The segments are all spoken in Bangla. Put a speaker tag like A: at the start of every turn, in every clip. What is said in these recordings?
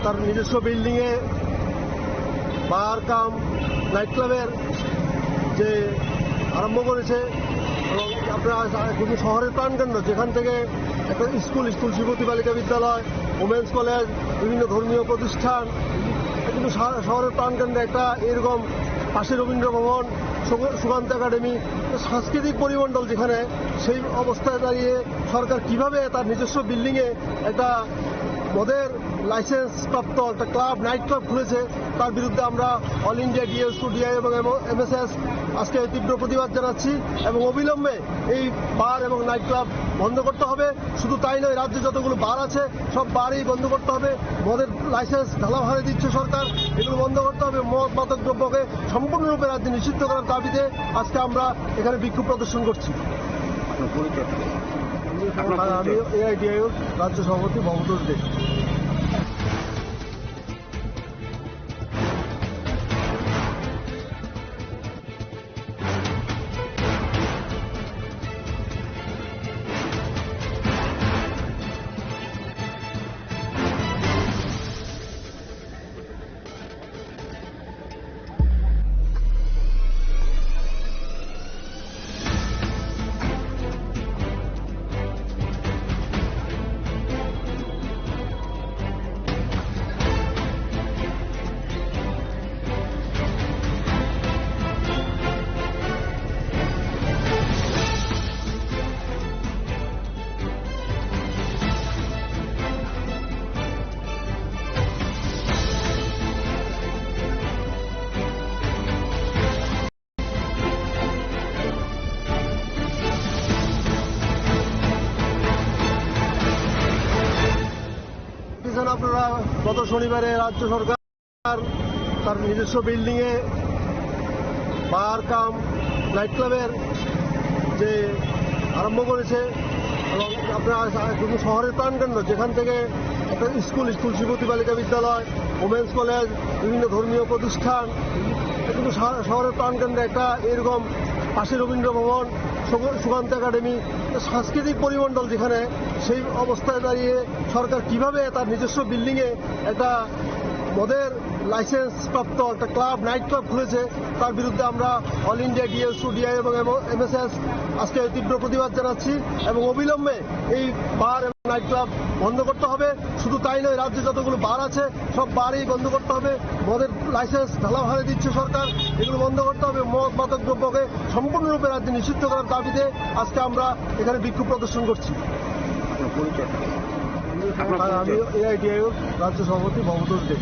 A: তার নিজস্ব বিল্ডিংয়ে বার কাম নাইট ক্লাবের যে আরম্ভ করেছে এবং আপনারা কিন্তু শহরের প্রাণকেন্দ্র যেখান থেকে একটা স্কুল শিবতী বালিকা বিদ্যালয়, ওমেন্স কলেজ, বিভিন্ন ধর্মীয় প্রতিষ্ঠান, কিন্তু শহরের প্রাণকেন্দ্রে একটা এরকম পাশে রবীন্দ্র ভবন, সুকান্ত একাডেমি, সাংস্কৃতিক পরিমণ্ডল যেখানে, সেই অবস্থায় দাঁড়িয়ে সরকার কিভাবে তার নিজস্ব বিল্ডিংয়ে একটা মদের লাইসেন্স প্রাপ্ত একটা ক্লাব, নাইট ক্লাব খুলেছে, তার বিরুদ্ধে আমরা অল ইন্ডিয়া ডিএসও, ডিআই এবং এমএসএস আজকে তীব্র প্রতিবাদ জানাচ্ছি এবং অবিলম্বে এই বার এবং নাইট ক্লাব বন্ধ করতে হবে। শুধু তাই নয়, রাজ্যে যতগুলো বার আছে সব বারই বন্ধ করতে হবে। মদের লাইসেন্স ঢালাভারে দিচ্ছে সরকার, এগুলো বন্ধ করতে হবে। মদ মাদক দ্রব্যকে সম্পূর্ণরূপে রাজ্যে নিষিদ্ধ করার দাবিতে আজকে আমরা এখানে বিক্ষোভ প্রদর্শন করছি। আমি এআইডিআইও রাজ্য সভাপতি ভবতোষ দে। আপনারা গত শনিবারে রাজ্য সরকার তার নিজস্ব বিল্ডিংয়ে বার কাম নাইট ক্লাবের যে আরম্ভ করেছে এবং আপনারা কিন্তু শহরের প্রাণকেন্দ্র যেখান থেকে একটা স্কুল শিবতী বালিকা বিদ্যালয়, ওমেন্স কলেজ, বিভিন্ন ধর্মীয় প্রতিষ্ঠান, কিন্তু শহরের প্রাণকেন্দ্রে একটা এরকম পাশে রবীন্দ্র ভবন, সুকান্ত একাডেমি, সাংস্কৃতিক পরিমণ্ডল যেখানে, সেই অবস্থায় দাঁড়িয়ে সরকার কিভাবে তার নিজস্ব বিল্ডিংয়ে একটা মদের লাইসেন্স প্রাপ্ত একটা ক্লাব, নাইট ক্লাব খুলেছে, তার বিরুদ্ধে আমরা অল ইন্ডিয়া ডিএসও, ডিআই এবং এমএসএস আজকে তীব্র প্রতিবাদ জানাচ্ছি এবং অবিলম্বে এই বার এবং নাইট ক্লাব বন্ধ করতে হবে। শুধু তাই নয়, রাজ্যে যতগুলো বার আছে সব বারই বন্ধ করতে হবে। মদের লাইসেন্স ঢালাভারে দিচ্ছে সরকার, এগুলো বন্ধ করতে হবে। মদ মাদক দ্রব্যকে সম্পূর্ণরূপে রাজ্যে নিষিদ্ধ করার দাবিতে আজকে আমরা এখানে বিক্ষোভ প্রদর্শন করছি। আমি এআইডিআইও রাজ্য সভাপতি ভবতোষ দে।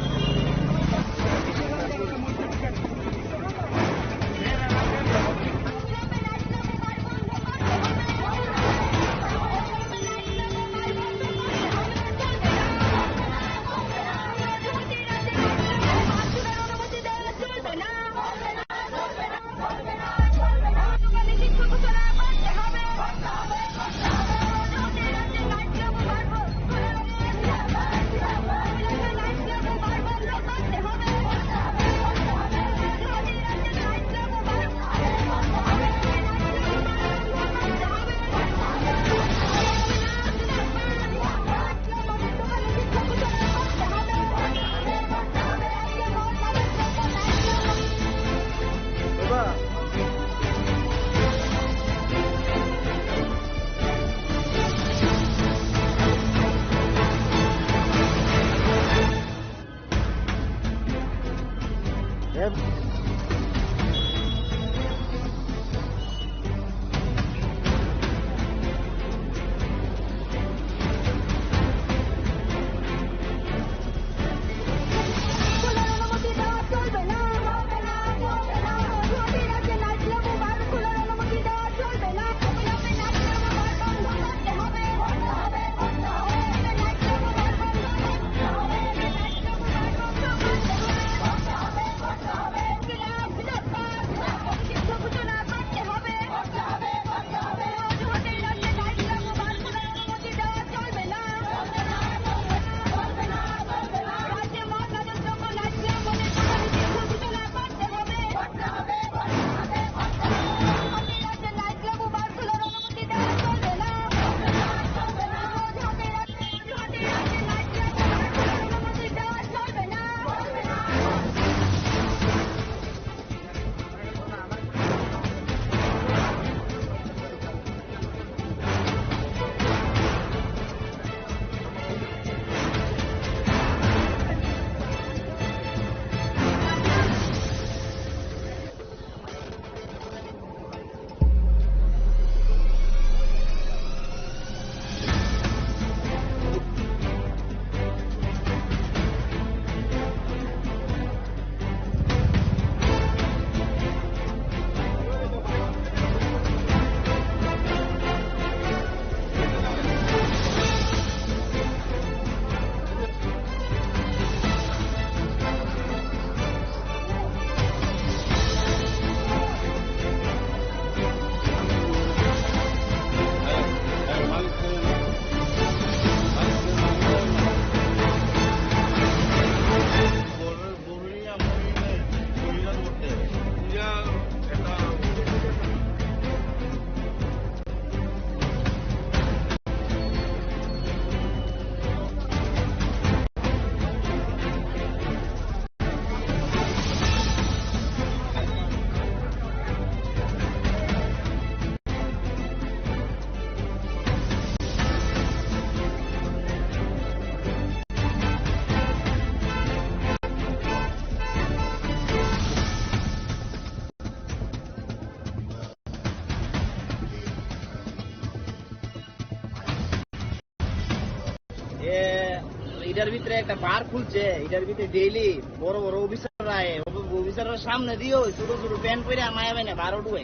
B: এটার ভিতরে একটা বার খুলছে, এটার ভিতরে ডেইলি বড় বড় অফিসাররা সামনে দিয়েও ছোট ছোট প্যান্ট পরে মায়া বেনে বার উঠবে।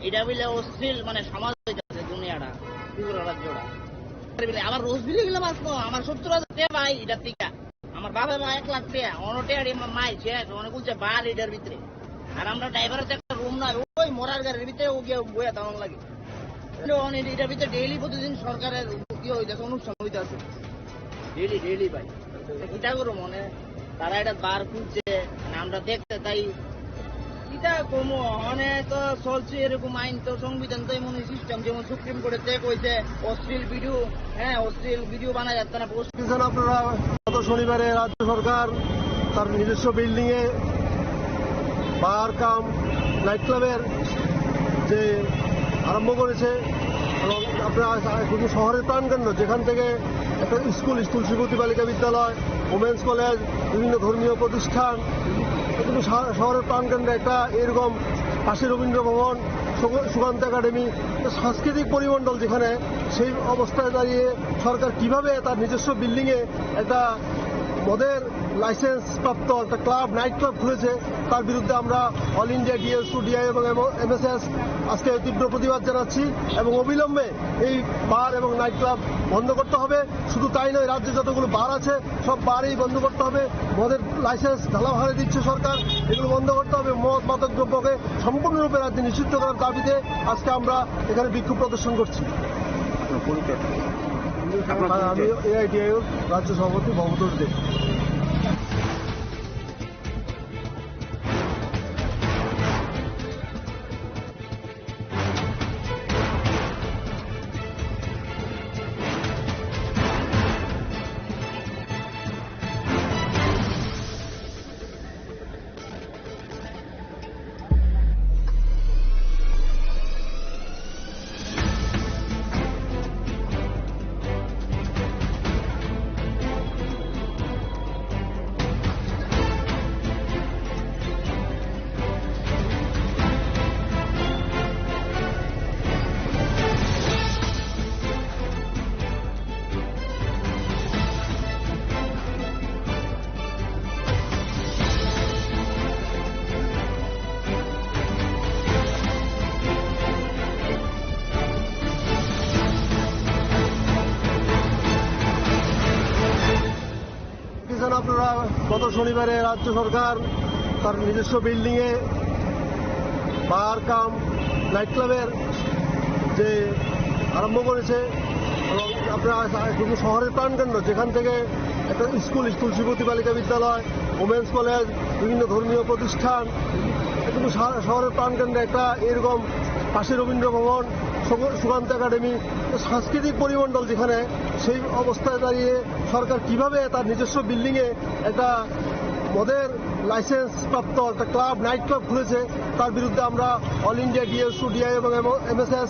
B: এটা বলে অশ্লীল মানে সমাজ হইতেছে দুনিয়াটা, ত্রিপুরা রাজ্যটা। আমার রোজ বিলে গেলাম আসলো আমার 70,000 টাকা ভাই এটার থেকে। আমার বাবা মা 1 লাখ টাকা অনটেয়ারি মাই শেষ অনেক বলছে বার এটার ভিতরে। আর আমরা ড্রাইভারের একটা রুম নাই, ওই মরার গাড়ির ভিতরে ও গিয়ে বইয়া তেমন লাগে। এটার ভিতরে ডেইলি প্রতিদিন সরকারের হইতেছে, অনুষ্ঠান হইতেছে ডেইলি ভাই। এটা করো মনে তারা এটা বার খুলছে আমরা দেখতে তাই এটা কমো মানে তো চলছে এরকম আইন তো সংবিধান তো এমন সিস্টেম যেমন সুপ্রিম কোর্টে চেক হয়েছে অশ্লীল ভিডিও বানা যাচ্ছে না।
A: আপনারা গত শনিবারে রাজ্য সরকার তার নিজস্ব বিল্ডিং এ বার কাম নাইট ক্লাবের যে আরম্ভ করেছে এবং আপনারা শুধু শহরের প্রাণকেন্দ্র যেখান থেকে একটা স্কুল শিশুপতি বালিকা বিদ্যালয়, ওমেন্স কলেজ, বিভিন্ন ধর্মীয় প্রতিষ্ঠান, কিন্তু শহরের প্রাণকেন্দ্রে একটা এরকম পাশে রবীন্দ্র ভবন, সুকান্ত একাডেমি, সাংস্কৃতিক পরিমণ্ডল যেখানে, সেই অবস্থায় দাঁড়িয়ে সরকার কিভাবে তার নিজস্ব বিল্ডিংয়ে একটা মদের লাইসেন্স প্রাপ্ত একটা ক্লাব, নাইট ক্লাব খুলেছে, তার বিরুদ্ধে আমরা অল ইন্ডিয়া ডিএসইউ, ডিআই এবং এমএসএস আজকে তীব্র প্রতিবাদ জানাচ্ছি এবং অবিলম্বে এই বার এবং নাইট ক্লাব বন্ধ করতে হবে। শুধু তাই নয়, রাজ্যে যতগুলো বার আছে সব বারই বন্ধ করতে হবে। মদের লাইসেন্স ঢালাভারে দিচ্ছে সরকার, এগুলো বন্ধ করতে হবে। মদ মাদক দ্রব্যকে সম্পূর্ণরূপে রাজ্যে নিষিদ্ধ করার দাবিতে আজকে আমরা এখানে বিক্ষোভ প্রদর্শন করছি। আমি এআইডিআইও রাজ্য সভাপতি ভবতোষ দেব। আপনারা গত শনিবারে রাজ্য সরকার তার নিজস্ব বিল্ডিং এ বার কাম নাইট ক্লাবের যে আরম্ভ করেছে এবং আপনারা শুধু শহরের প্রাণকেন্দ্র যেখান থেকে একটা স্কুল শিশুপতি বালিকা বিদ্যালয়, ওমেন্স কলেজ, বিভিন্ন ধর্মীয় প্রতিষ্ঠান, কিন্তু শহরের প্রাণকেন্দ্রে একটা এরকম পাশে রবীন্দ্র ভবন, সুকান্ত একাডেমি, সাংস্কৃতিক পরিমণ্ডল যেখানে, সেই অবস্থায় দাঁড়িয়ে সরকার কিভাবে তার নিজস্ব বিল্ডিংয়ে একটা মদের লাইসেন্স প্রাপ্ত একটা ক্লাব, নাইট ক্লাব খুলেছে, তার বিরুদ্ধে আমরা অল ইন্ডিয়া ডিএসইউ, ডিআই এবং এমএসএস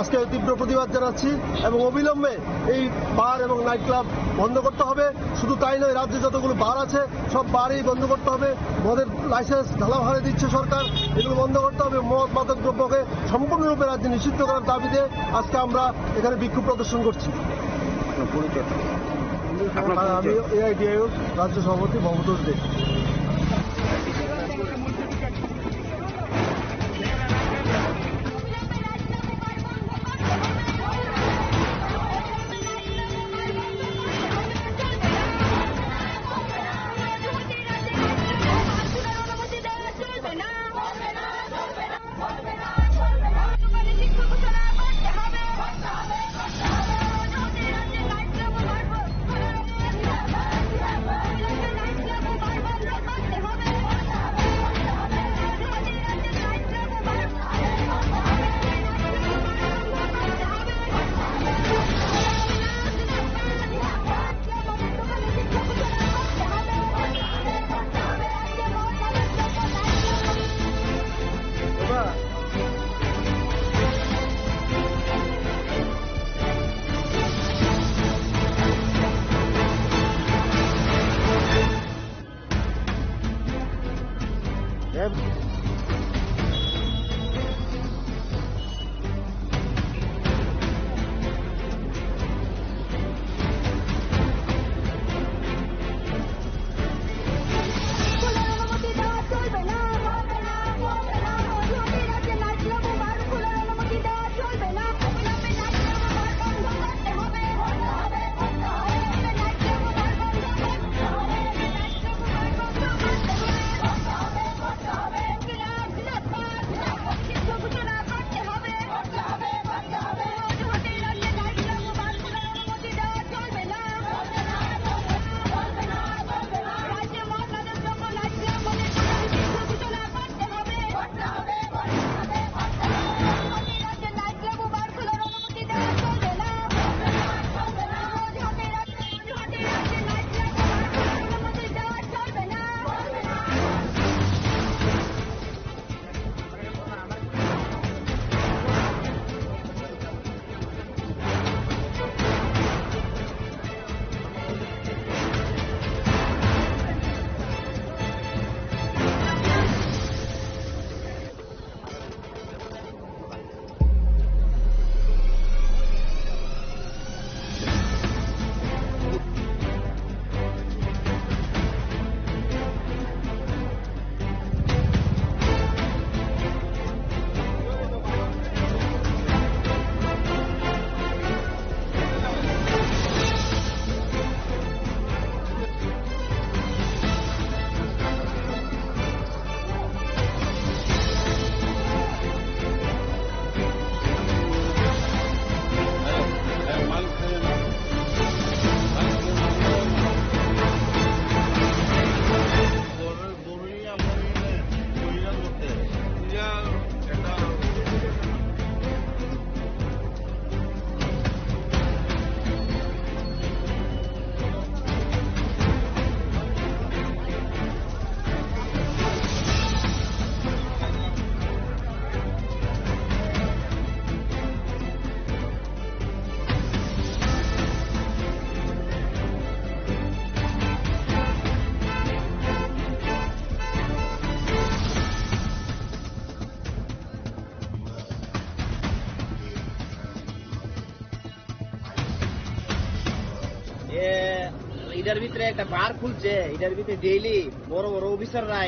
A: আজকে তীব্র প্রতিবাদ জানাচ্ছি এবং অবিলম্বে এই বার এবং নাইট ক্লাব বন্ধ করতে হবে। শুধু তাই নয়, রাজ্যে যতগুলো বার আছে সব বারই বন্ধ করতে হবে। মদের লাইসেন্স ঢালাভারে দিচ্ছে সরকার, এগুলো বন্ধ করতে হবে। মদ মাদক দ্রব্যকে সম্পূর্ণরূপে রাজ্যে নিষিদ্ধ করার দাবিতে আজকে আমরা এখানে বিক্ষোভ প্রদর্শন করছি। আমি এআইডিআইও রাজ্য সভাপতি ভবতোষ দেব।
B: এটার ভিতরে একটা বার খুলছে, এটার ভিতরে ডেইলি বড় বড় অফিসাররা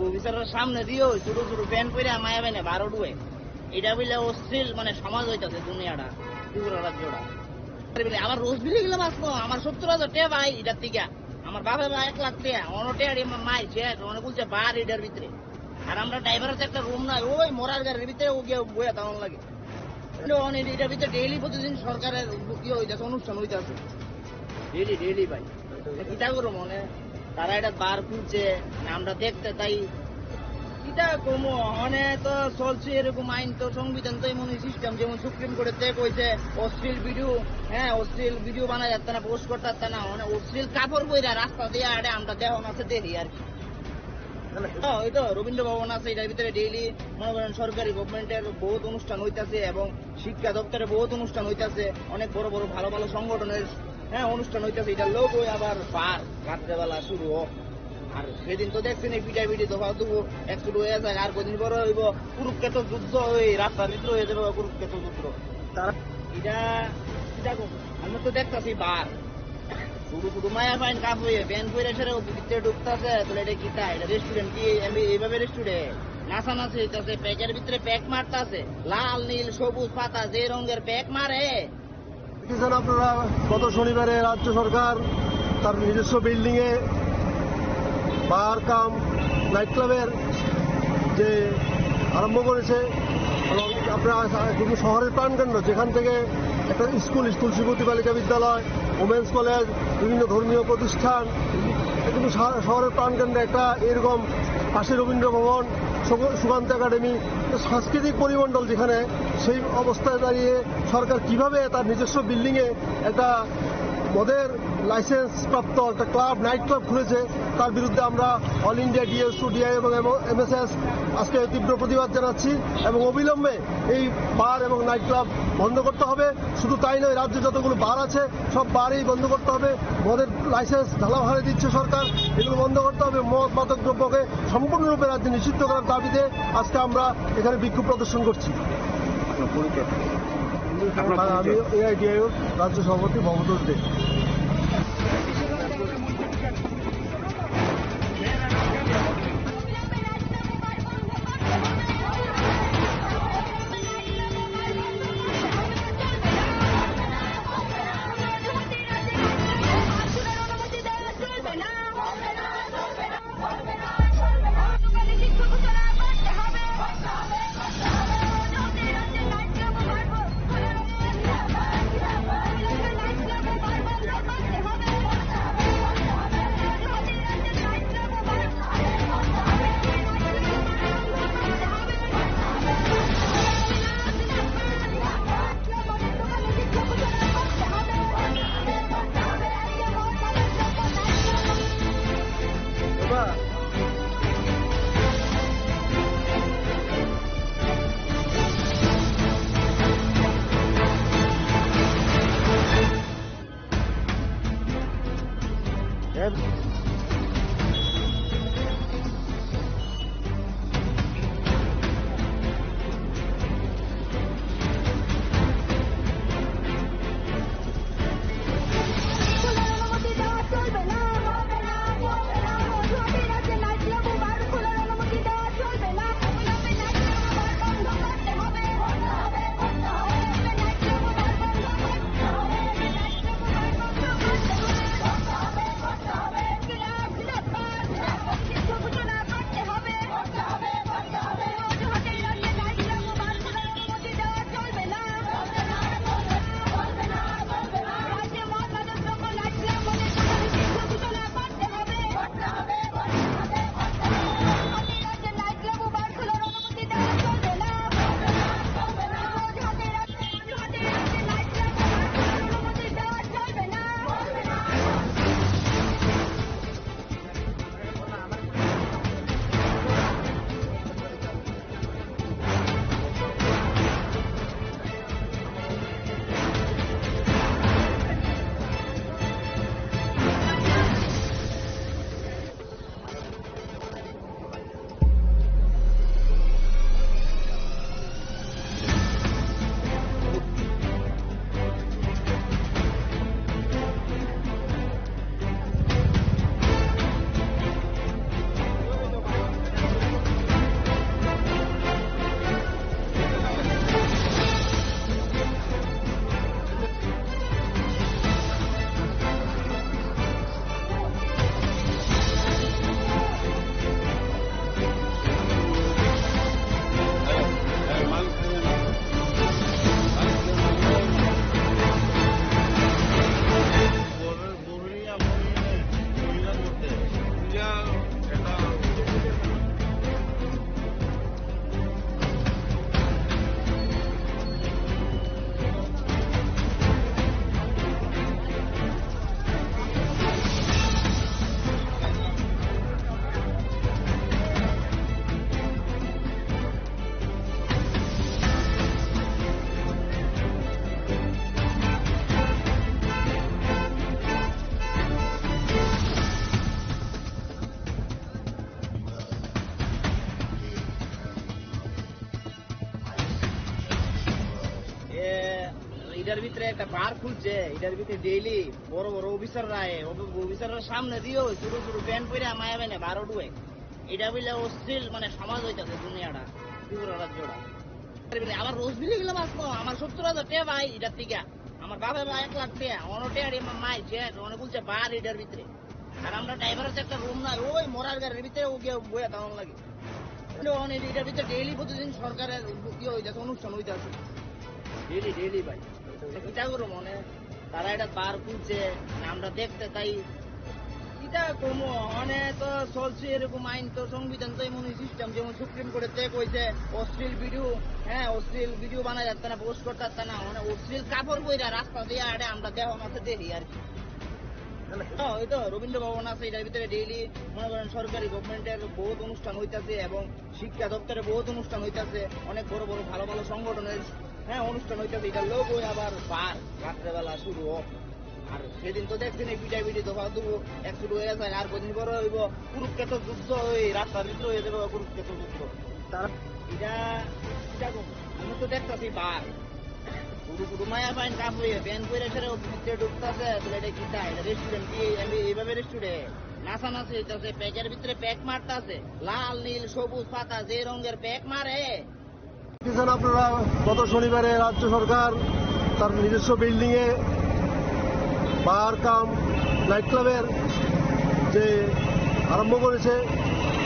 B: অফিসাররা সামনে দিয়েও ছোট ছোট প্যান্ট পরে মায়া বেনে বারো ডুয়ে এটা বলে অশ্লীল মানে সমাজ হইতাছে দুনিয়াটা ত্রিপুরা রাজ্যটা। আমার রোজ বিলি গেলাম আসবো আমার 70,000 টাকা ভাই এটার থেকে আমার বাবা 1 লাখ টাকা অনটে মাই শেষ অনেক বলছে বার এটার ভিতরে। আর আমরা ড্রাইভারের একটা রুম নাই ওই মরার গাড়ির ভিতরে ও গিয়ে বইয়া তেমন লাগে। এটার ভিতরে ডেইলি প্রতিদিন সরকারের কি হইতেছে অনুষ্ঠান হইতেছে ডেইলি ভাই কিটা করো মনে তারা এটা বার খুলছে আমরা দেখতে তাই কিটা কমো মানে তো চলছে এরকম আইন তো সংবিধান তো এমন সিস্টেম যেমন সুপ্রিম কোর্টে কইছে অশ্লীল ভিডিও অশ্লীল ভিডিও বানা যাচ্ছে না পোস্ট করতে যাচ্ছে না মানে অশ্লীল কাপড় বইরা রাস্তা দিয়ে আরে আমরা দেখন আছে দেখি আর কি। ওই তো রবীন্দ্র ভবন আছে এটার ভিতরে ডেইলি মনে করেন সরকারি গভর্নমেন্টের বহুত অনুষ্ঠান হইতাছে এবং শিক্ষা দপ্তরে বহুত অনুষ্ঠান হইতাছে অনেক বড় বড় ভালো ভালো সংগঠনের অনুষ্ঠান হইতাছে এটা লোক ওই আবার বার রাত্রেবেলা শুরু হোক। আর সেদিন তো দেখছেন এই পিটাই পিটি দফা দেবো এক শুরু হয়ে যায় আর কদিন পরে হইব কুরুক্ষেত্র যুদ্ধ ওই রাস্তার ভিতরে হয়ে যাবে কুরুক্ষেত্র যুদ্ধ। তারা এটা আমরা তো দেখতেছি বার শুধু শুধু মায়া ফাইন কাপ হয়ে প্যান পরে সেরে ভিতরে ঢুকতেছে তাহলে এটা কি তাই এটা রেস্টুরেন্ট কি এইভাবে রেস্টুরেন্ট নাচানাচি হইতেছে প্যাকের ভিতরে প্যাক মারতেছে লাল নীল সবুজ পাতা যে রঙের প্যাক মারে।
A: দেখেছেন আপনারা গত শনিবারে রাজ্য সরকার তার নিজস্ব বিল্ডিং এ বার কাম নাইট ক্লাবের যে আরম্ভ করেছে এবং আপনারা কিন্তু শহরের প্রাণকেন্দ্র যেখান থেকে একটা স্কুল শিশুপতি বালিকা বিদ্যালয় ওমেন্স কলেজ বিভিন্ন ধর্মীয় প্রতিষ্ঠান কিন্তু শহরের প্রাণকেন্দ্রে একটা এরকম পাশে রবীন্দ্র ভবন সুকান্ত একাডেমি সাংস্কৃতিক পরিমণ্ডল যেখানে সেই অবস্থায় দাঁড়িয়ে সরকার কিভাবে তার নিজস্ব বিল্ডিংয়ে একটা মদের লাইসেন্স প্রাপ্ত একটা ক্লাব নাইট ক্লাব খুলেছে তার বিরুদ্ধে আমরা অল ইন্ডিয়া ডিএসটু ডিআই এবং এমএসএস আজকে তীব্র প্রতিবাদ জানাচ্ছি এবং অবিলম্বে এই বার এবং নাইট ক্লাব বন্ধ করতে হবে। শুধু তাই নয় রাজ্যে যতগুলো বার আছে সব বারই বন্ধ করতে হবে। মদের লাইসেন্স ঢালাভারে দিচ্ছে সরকার এগুলো বন্ধ করতে হবে। মদ মাদক দ্রব্যকে সম্পূর্ণরূপে রাজ্যে নিষিদ্ধ করার দাবিতে আজকে আমরা এখানে বিক্ষোভ প্রদর্শন করছি। আমি এআইডিআইও রাজ্য সভাপতি ভবতোষ দে।
B: এটার ভিতরে একটা বার খুলছে, এটার ভিতরে ডেইলি বড় বড় অফিসাররা অফিসাররা সামনে দিয়েও ছোট ছোট প্যান্ট পরে আমায় না বারো ডুয়ে। এটা বলে অশ্লীল মানে সমাজ হইতেছে দুনিয়াটা, ত্রিপুরা রাজ্যটা। আবার রোজ বিলে গেলাম আসবো আমার 70,000 টাকা ভাই এটার থেকে। আমার বাবা 1,00,000 টাকা অনটেয়ারি মাই অনেক বলছে বার এটার ভিতরে। আর আমরা ড্রাইভারের একটা রুম নাই, ওই মরার গাড়ির ভিতরে ওকে বইয়া তেমন লাগে। এটার ভিতরে ডেইলি প্রতিদিন সরকারের ইয়ে হইতেছে, অনুষ্ঠান হইতেছে ডেইলি ভাই। কিটা করো মনে তারা এটা বার খুলছে, আমরা দেখতে তাই এটা কমো অনেক তো চলছে এরকম আইন। তো সংবিধান তো এমন সিস্টেম, যেমন সুপ্রিম কোর্টে কইছে অশ্লীল ভিডিও, হ্যাঁ অশ্লীল ভিডিও বানা যাচ্ছে না, পোস্ট করতে যাচ্ছে না, মানে অশ্লীল কাপড় বইরা রাস্তা দিয়ে আড়ে আমরা দেহ মাসে দেখি আর কি। ওই তো রবীন্দ্র ভবন আছে, এটার ভিতরে ডেইলি মনে করেন সরকারি গভর্নমেন্টের বহুত অনুষ্ঠান হইতাছে এবং শিক্ষা দপ্তরে বহুত অনুষ্ঠান হইতাছে, অনেক বড় বড় ভালো ভালো সংগঠনের অনুষ্ঠান হইতাছে। এটার লোক ওই আবার বার রাত্রেবেলা শুরু হোক। আর সেদিন তো দেখছেন এই পিটাই দফা দেবো এক শুরু হয়ে যায়, আর কদিন পরে হইব কুরুক্ষেত্র যুদ্ধ, ওই রাস্তার ভিতরে হয়ে যাবে কুরুক্ষেত্র যুদ্ধ। তারা এটা আমি তো দেখতেছি বার পুরো পুরো মায়া পাইন কাপড়ে প্যান করে সেরে ভিতরে ঢুকতেছে, বলে এটা কি চাই রেস্টুরেন্ট কি এইভাবে রেস্টুরেন্ট নাচা নাচি হইতেছে, প্যাকের ভিতরে প্যাক মারতেছে, লাল নীল সবুজ পাতা যে রঙের প্যাক মারে।
A: আপনারা গত শনিবারে রাজ্য সরকার তার নিজস্ব বিল্ডিং এ বার কাম নাইট ক্লাবের যে আরম্ভ করেছে,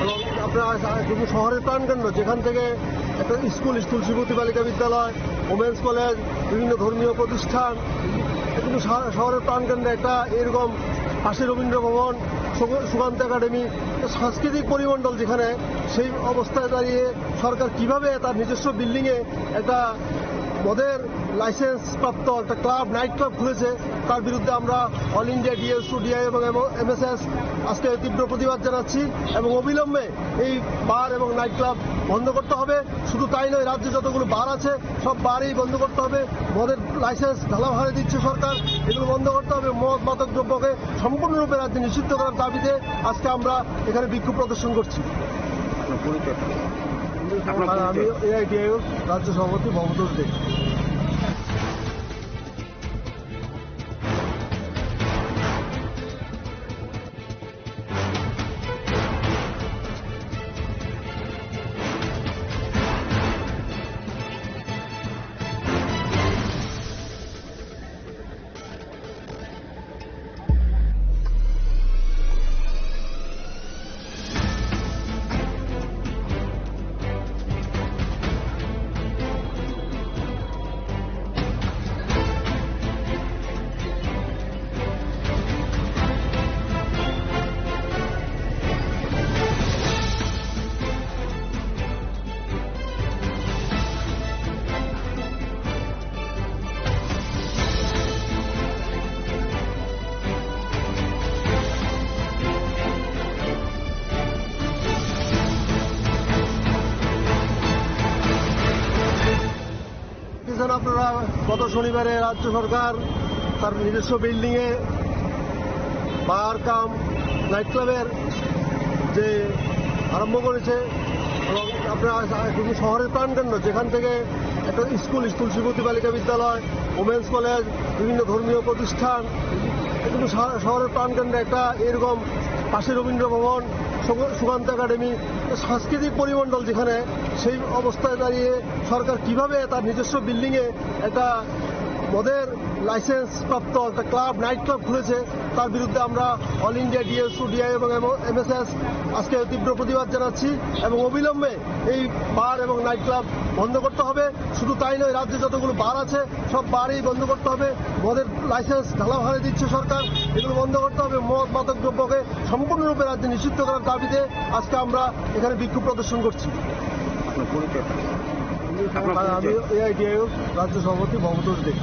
A: এবং আপনারা কিন্তু শহরের প্রাণকেন্দ্র যেখান থেকে একটা স্কুল শিবতী বালিকা বিদ্যালয়, ওমেন্স কলেজ, বিভিন্ন ধর্মীয় প্রতিষ্ঠান, কিন্তু শহরের প্রাণকেন্দ্রে একটা এরকম পাশে রবীন্দ্র ভবন, সুকান্ত একাডেমি, সাংস্কৃতিক পরিমণ্ডল যেখানে, সেই অবস্থায় দাঁড়িয়ে সরকার কিভাবে তার নিজস্ব বিল্ডিংয়ে একটা মদের লাইসেন্স প্রাপ্ত একটা ক্লাব, নাইট ক্লাব খুলেছে, তার বিরুদ্ধে আমরা অল ইন্ডিয়া ডিএসইউ, ডিআই এবং এমএসএস আজকে তীব্র প্রতিবাদ জানাচ্ছি এবং অবিলম্বে এই বার এবং নাইট ক্লাব বন্ধ করতে হবে। শুধু তাই নয়, রাজ্যে যতগুলো বার আছে সব বারই বন্ধ করতে হবে। মদের লাইসেন্স ঢালাভারে দিচ্ছে সরকার, এগুলো বন্ধ করতে হবে। মদ মাদক দ্রব্যকে সম্পূর্ণরূপে রাজ্যে নিষিদ্ধ করার দাবিতে আজকে আমরা এখানে বিক্ষোভ প্রদর্শন করছি। আমি এআইডিআইও রাজ্য সভাপতি ভবতোষ দে। আপনারা গত শনিবারে রাজ্য সরকার তার নিজস্ব বিল্ডিং এ বার কাম নাইট ক্লাবের যে আরম্ভ করেছে, এবং আপনারা কিন্তু শহরের প্রাণকেন্দ্র যেখান থেকে একটা স্কুল শিবতী বালিকা বিদ্যালয়, ওমেন্স কলেজ, বিভিন্ন ধর্মীয় প্রতিষ্ঠান, কিন্তু শহরের প্রাণকেন্দ্রে একটা এরকম পাশে রবীন্দ্র ভবন, সুকান্ত একাডেমি, সাংস্কৃতিক পরিমণ্ডল যেখানে, সেই অবস্থায় দাঁড়িয়ে সরকার কিভাবে তার নিজস্ব বিল্ডিংয়ে একটা মদের লাইসেন্স প্রাপ্ত একটা ক্লাব, নাইট ক্লাব খুলেছে, তার বিরুদ্ধে আমরা অল ইন্ডিয়া ডিএসইউ, ডিআই এবং এমএসএস আজকে তীব্র প্রতিবাদ জানাচ্ছি এবং অবিলম্বে এই বার এবং নাইট ক্লাব বন্ধ করতে হবে। শুধু তাই নয়, রাজ্যে যতগুলো বার আছে সব বারই বন্ধ করতে হবে। মদের লাইসেন্স ঢালাভারে দিচ্ছে সরকার, এগুলো বন্ধ করতে হবে। মদ মাদক দ্রব্যকে সম্পূর্ণরূপে রাজ্যে নিষিদ্ধ করার দাবিতে আজকে আমরা এখানে বিক্ষোভ প্রদর্শন করছি। আমি এআইডিআইও রাজ্য সভাপতি ভবতোষ দে।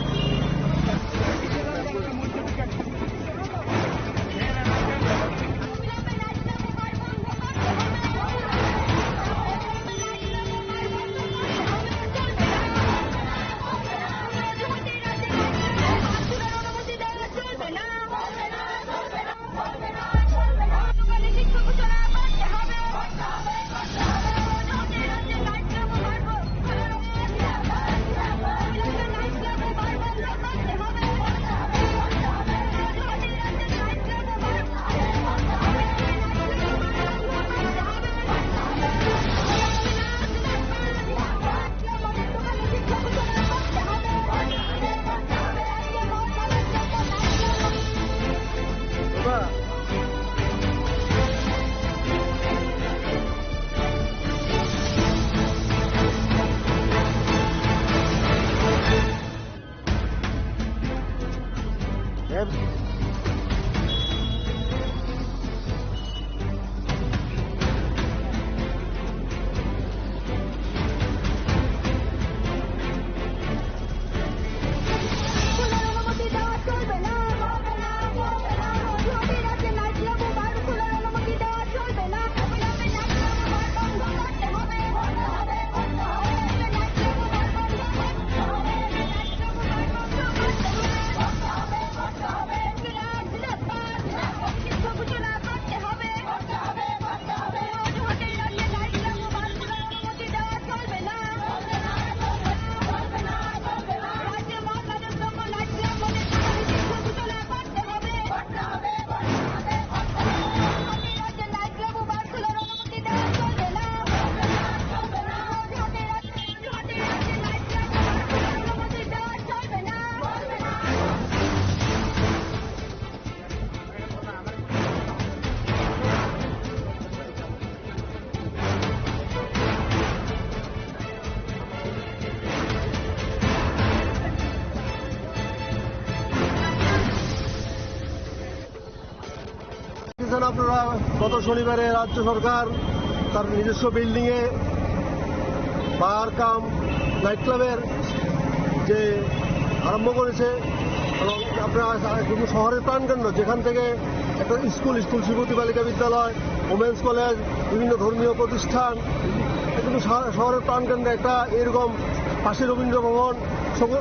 A: আপনারা গত শনিবারে রাজ্য সরকার তার নিজস্ব বিল্ডিংয়ে বার কাম নাইট ক্লাবের যে আরম্ভ করেছে এবং আপনারা কিন্তু শহরের প্রাণকেন্দ্র যেখান থেকে একটা স্কুল শিশুপতি বালিকা বিদ্যালয় ওমেন্স কলেজ বিভিন্ন ধর্মীয় প্রতিষ্ঠান কিন্তু শহরের প্রাণকেন্দ্রে একটা এরকম পাশে রবীন্দ্র ভবন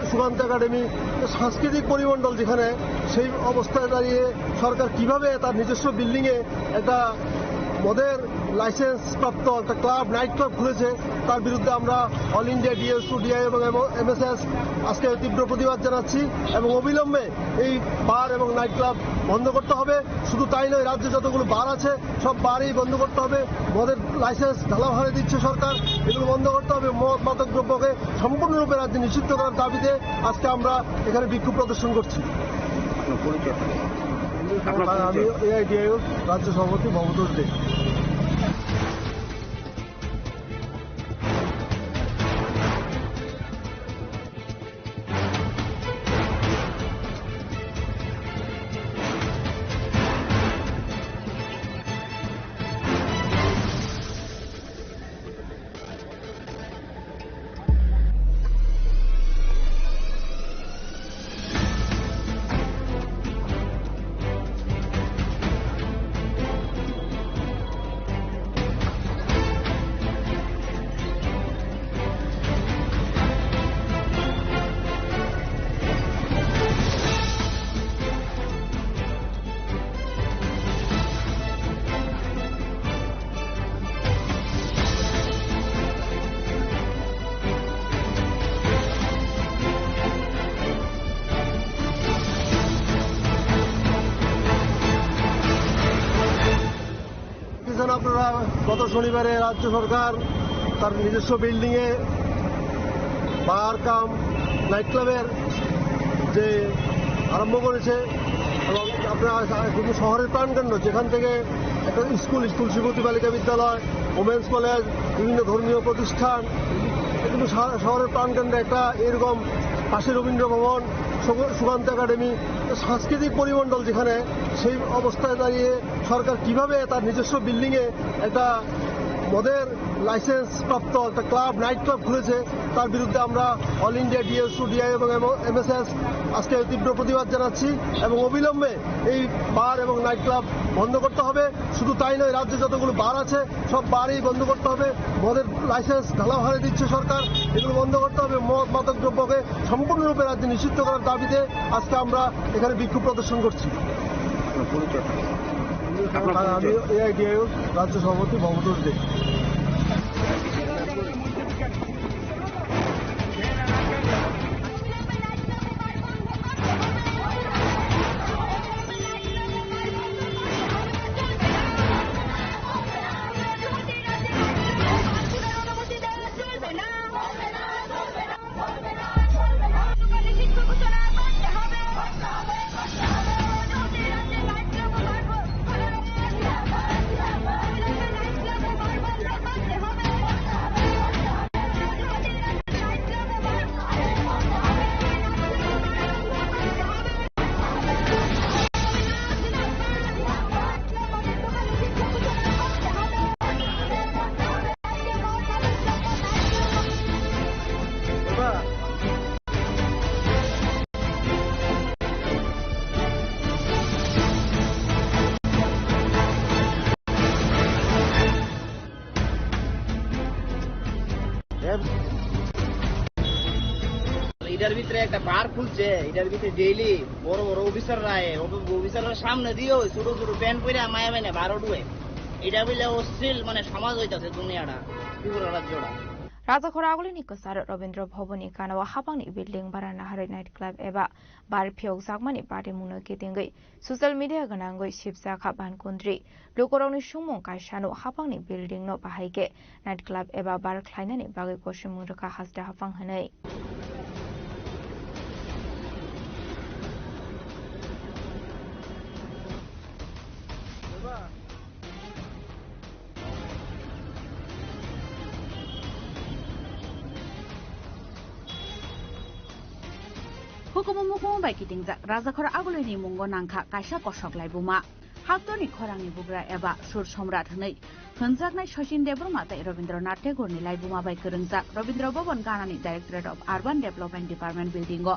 A: সুকান্ত একাডেমি সাংস্কৃতিক পরিমণ্ডল যেখানে সেই অবস্থায় দাঁড়িয়ে সরকার কিভাবে তার নিজস্ব বিল্ডিংয়ে একটা মদের লাইসেন্স প্রাপ্ত একটা ক্লাব নাইট ক্লাব খুলেছে তার বিরুদ্ধে আমরা অল ইন্ডিয়া ডিএসইউ ডিআই এবং এমএসএস আজকে তীব্র প্রতিবাদ জানাচ্ছি এবং অবিলম্বে এই বার এবং নাইট ক্লাব বন্ধ করতে হবে। শুধু তাই নয়, রাজ্যে যতগুলো বার আছে সব বারই বন্ধ করতে হবে। মদের লাইসেন্স ঢালাভাবে দিচ্ছে সরকার, এগুলো বন্ধ করতে হবে। মদ মাদক দ্রব্যকে সম্পূর্ণরূপে রাজ্যে নিষিদ্ধ করার দাবিতে আজকে আমরা এখানে বিক্ষোভ প্রদর্শন করছি। আমি এআইডিআইও রাজ্য সভাপতি ভবতোষ দে। আপনারা গত শনিবারে রাজ্য সরকার তার নিজস্ব বিল্ডিংয়ে বার কাম নাইট ক্লাবের যে আরম্ভ করেছে এবং আপনারা কিন্তু শহরের প্রাণকেন্দ্র যেখান থেকে একটা স্কুল শিশুপতি বালিকা বিদ্যালয় ওমেন্স কলেজ বিভিন্ন ধর্মীয় প্রতিষ্ঠান কিন্তু শহরের প্রাণকেন্দ্রে একটা এরকম পাশে রবীন্দ্র ভবন সুকান্ত একাডেমি সাংস্কৃতিক পরিমণ্ডল যেখানে সেই অবস্থায় দাঁড়িয়ে সরকার কিভাবে তার নিজস্ব বিল্ডিংয়ে একটা মদের লাইসেন্স প্রাপ্ত একটা ক্লাব নাইট ক্লাব খুলেছে তার বিরুদ্ধে আমরা অল ইন্ডিয়া ডিএসইউ ডিআই এবং এমএসএস আজকে তীব্র প্রতিবাদ জানাচ্ছি এবং অবিলম্বে এই বার এবং নাইট ক্লাব বন্ধ করতে হবে। শুধু তাই নয়, রাজ্যে যতগুলো বার আছে সব বারই বন্ধ করতে হবে। মদের লাইসেন্স ঢালাভাবে দিচ্ছে সরকার, এগুলো বন্ধ করতে হবে। মদ মাদক দ্রব্যকে সম্পূর্ণরূপে রাজ্যে নিষিদ্ধ করার দাবিতে আজকে আমরা এখানে বিক্ষোভ প্রদর্শন করছি। আমি এআইডিআইও রাজ্য সভাপতি ভবতোষ দে।
B: এটার ভিতরে একটা বার খুলছে, এটার ভিতরে ডেইলি বড় বড় অফিসাররা অফিসাররা সামনে দিয়েও ছোট ছোট প্যান্ট পরে মায়া বেনে বারো ডুয়ে এটা বলে অশ্লীল সমাজ হইতাছে দুনিয়াটা ত্রিপুরা রাজ্যটা।
C: राजाखरा आगुलिनि कसार रवीन्द्र भवननि कानाव हापांनि बिल्डिं बाराना हारै नाइट क्लब एबा बार फियक जागमानि पार्टी मुनो केतेंगै सोशल मीडिया गनांगै शिबसाखा बानकुन्द्रि लोकरावनि सुमं कायसानो हापांनि बिल्डिं नो बाहायगे नाइट क्लब एबा बार ख्लायनानि बागै कोशम मुरका हासदा हापां हनै
D: Hukumu mukumu bai kitingja Rajakhara agulini mungo nangkha kaisa kosok laibuma हाक्तनि खरांनि बुग्रा एबा सुर सम्राट हनै होनजागनाय सचिन देब्रमा तै रवीन्द्रनाथ टेगोरनि लाइबुमाबाय गोरोंजाक रवीन्द्र भवन गानानि directorate of urban development department building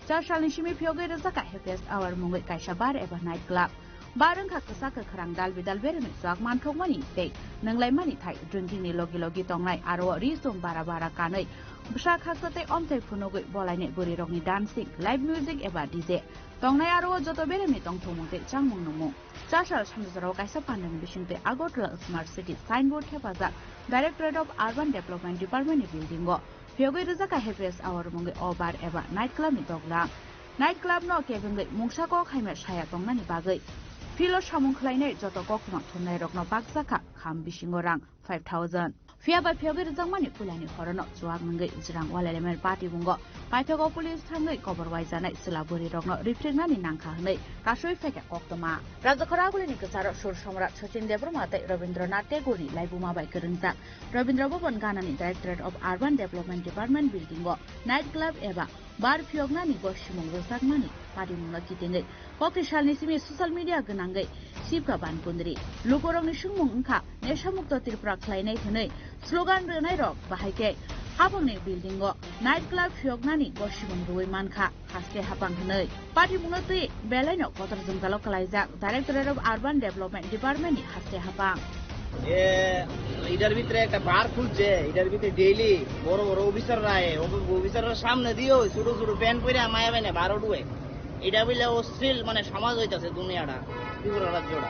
D: 4 सालनि सिमी फियोगै रोजाका हेपिएस्ट आवर मुङै कायसा बार एबा नाइट क्लाब बारंखा कसाखो खरां दाल बिदाल बेरेमे जाक मानथौमानि तै नंलायमानि थाइ ड्रिंकिंनि लगी लगी तंनाय आरो रिसुम बारा बारा कानै बसा खासते अमथै फुनुगै बलायने बुरि रंनि डान्सिं लाइभ म्युजिक एबा डीजे तंनाय आरो जतो बेरेमे तंथौमते चांमुं नमु 4 साल सामजराव कायसा पान्डनि बिसिंते आगरतला स्मार्ट सिटी साइनबोर्ड हेफाजाब डाइरेक्टरेट अफ आर्बान डेभलपमेन्ट डिपार्टमेन्टनि बिल्डिंग फियोगै रोजाका हेपिएस्ट आवर मुङै अबार एबा नाइट क्लाबनि दगला नाइट क्लाब न केबंगै मुंसाको खाइमे साया तंनानि बागै फिलो सामुं खलायनाय जत कखनो थुननाय रकनो बागजाखा खाम बिसिंगो रां 5000 फियाबा फियोगै रोजांमानि पुलानि हरनो जुवाग मंगै जिरां वालेलेमेन पार्टी बुंगो पाइथागो पुलिस थांगै खबर वाइजानाय सिलाबुरि रकनो रिफ्रेगनानि नांखा हनै कासुइ फेके कक्तमा राजखरागुलिनि गोसारो सुर सम्राट सचिन देब्रमा तै रवीन्द्रनाथ टेगोरनि लाइबुमाबाय गोरोंजाक रवीन्द्र भवन गानानि directorate of urban development department building night club एबा बार फियोगनानि गसिमुं रोजाकमानि पारिमुंगा कितेंगै कक्रिसालनि सिमी सोशल मीडिया गोनांगै सिबका बानकुन्द्रि लुकोरंनि सुंमुं ओंखा नेशामुक्त त्रिपुरा खलायनाय थनै स्लोगान रोनाय रक बाहायके हाबंनि बिल्डिंग नाइट क्लाब फियोगनानि गसिमुं रुइ मानखा हास्ते हाबां हनै पारिमुंगा तै बेलायनो कतर जोंगालो कलायजाक डाइरेक्टरेट अफ आर्बान डेभलपमेन्ट डिपार्टमेन्टनि हास्ते हाबां
B: এটার ভিতরে একটা বার খুলছে এটার ভিতরে ডেইলি বড় বড় অফিসাররা অফিসাররা সামনে দিয়েও ছোট ছোট প্যান্ট পরে মায়া বাইনে বারো ডুয়ে এটা বলে অশ্লীল মানে সমাজ হইতাছে দুনিয়াটা ত্রিপুরা রাজ্যটা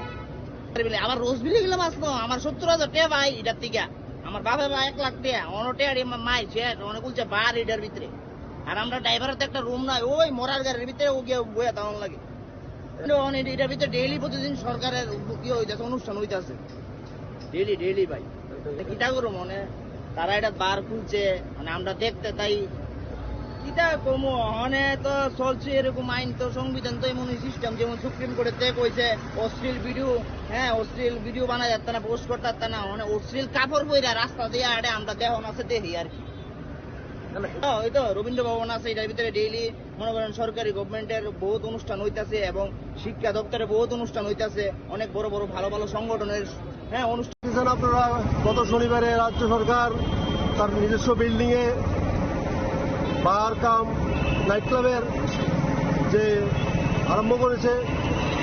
B: আবার রোজ বিলে গেলাম আসতো আমার 70,000 টাকা ভাই এটার থেকে আমার বাবা ভাই 1 লাখ টাকা অনটা মাই শেয়ার অনেক বলছে বার এটার ভিতরে আর আমরা ড্রাইভারের তো একটা রুম নাই ওই মরার গাড়ির ভিতরে ও গিয়ে বইয়া তেমন লাগে এটার ভিতরে ডেইলি প্রতিদিন সরকারের কি হইতাছে অনুষ্ঠান হইতাছে ডেইলি ভাই কিটা করো মনে তারা এটা বার খুলছে মানে আমরা দেখতে তাই কিটা কমো মানে তো চলছে এরকম আইন তো সংবিধান তো এমন সিস্টেম যেমন সুপ্রিম কোর্টে কইছে অশ্লীল ভিডিও বানা যাচ্ছে না পোস্ট করতে যাচ্ছে না মানে অশ্লীল কাপড় বইরা রাস্তা দিয়ে আড়ে আমরা দেহন আছে দেখি আর কি ওই তো রবীন্দ্র ভবন আছে এটার ভিতরে ডেইলি মনে করেন সরকারি গভর্নমেন্টের বহুত অনুষ্ঠান হইতাছে এবং শিক্ষা দপ্তরে বহুত অনুষ্ঠান হইতাছে অনেক বড় বড় ভালো ভালো সংগঠনের
A: অনুষ্ঠান আপনারা গত শনিবারে রাজ্য সরকার তার নিজস্ব বিল্ডিং এ বার কাম নাইট ক্লাবের যে আরম্ভ করেছে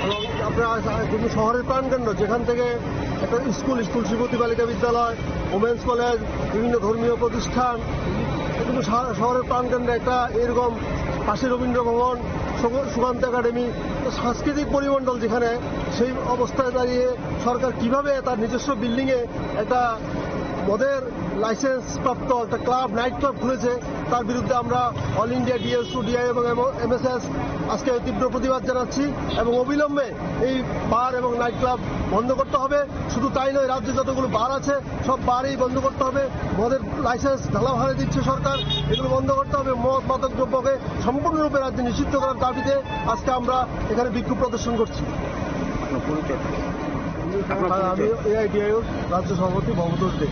A: এবং আপনারা কিন্তু শহরের প্রাণকেন্দ্র যেখান থেকে একটা স্কুল শ্রীমতী বালিকা বিদ্যালয় ওমেন্স কলেজ বিভিন্ন ধর্মীয় প্রতিষ্ঠান কিন্তু শহরের প্রাণকেন্দ্রে একটা এরকম পাশে রবীন্দ্র ভবন সুকান্ত একাডেমি সাংস্কৃতিক পরিমণ্ডল যেখানে সেই অবস্থায় দাঁড়িয়ে সরকার কিভাবে তার নিজস্ব বিল্ডিংয়ে একটা মদের লাইসেন্স প্রাপ্ত একটা ক্লাব নাইট ক্লাব খুলেছে তার বিরুদ্ধে আমরা অল ইন্ডিয়া ডিএসইউ ডিআই এবং এমএসএস আজকে তীব্র প্রতিবাদ জানাচ্ছি এবং অবিলম্বে এই বার এবং নাইট ক্লাব বন্ধ করতে হবে শুধু তাই নয় রাজ্যে যতগুলো বার আছে সব বারই বন্ধ করতে হবে মদের লাইসেন্স ঢালাভাবে দিচ্ছে সরকার এগুলো বন্ধ করতে হবে মদ মাদক দ্রব্যকে সম্পূর্ণরূপে রাজ্যে নিষিদ্ধ করার দাবিতে আজকে আমরা এখানে বিক্ষোভ প্রদর্শন করছি আমি এআইডিআইও রাজ্য সভাপতি ভবতোষ দে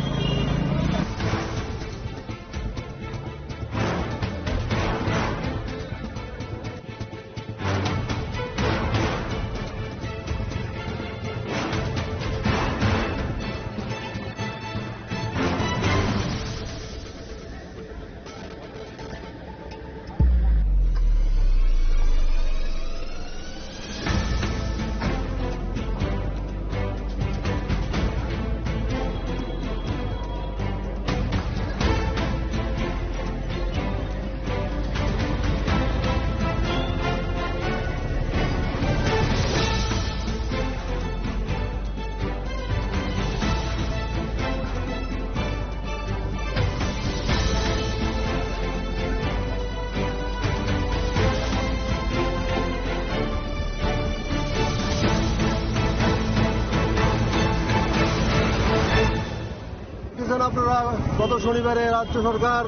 A: আপনারা গত শনিবারে রাজ্য সরকার